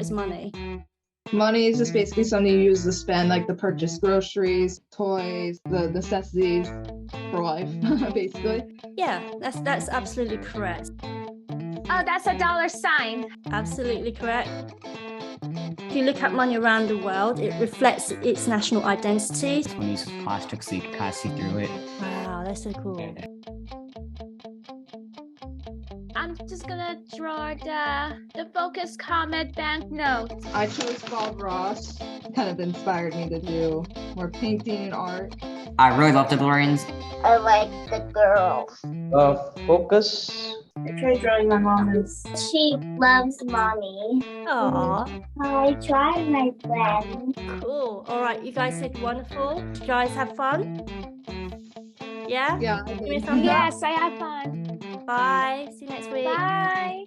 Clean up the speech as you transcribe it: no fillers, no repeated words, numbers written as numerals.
What is money? Money is just basically something you use to spend, like to purchase groceries, toys, the necessities for life, basically. Yeah, that's absolutely correct. Oh, that's a dollar sign. Absolutely correct. If you look at money around the world, it reflects its national identity. One uses plastic so you can kind of see through it. Wow, that's so cool. I'm just gonna draw the Focus Comet banknote. I chose Bob Ross. Kind of inspired me to do more painting and art. I really love the DeLoreans. I like the girls. Focus. I tried drawing my mama's. She loves mommy. Aww, I tried, my friend. cool. All right, you guys said wonderful. Did you guys have fun? Yeah? Yeah, I Give me a did. thumbs up. Yes, I had fun. Bye. See you next week. Bye.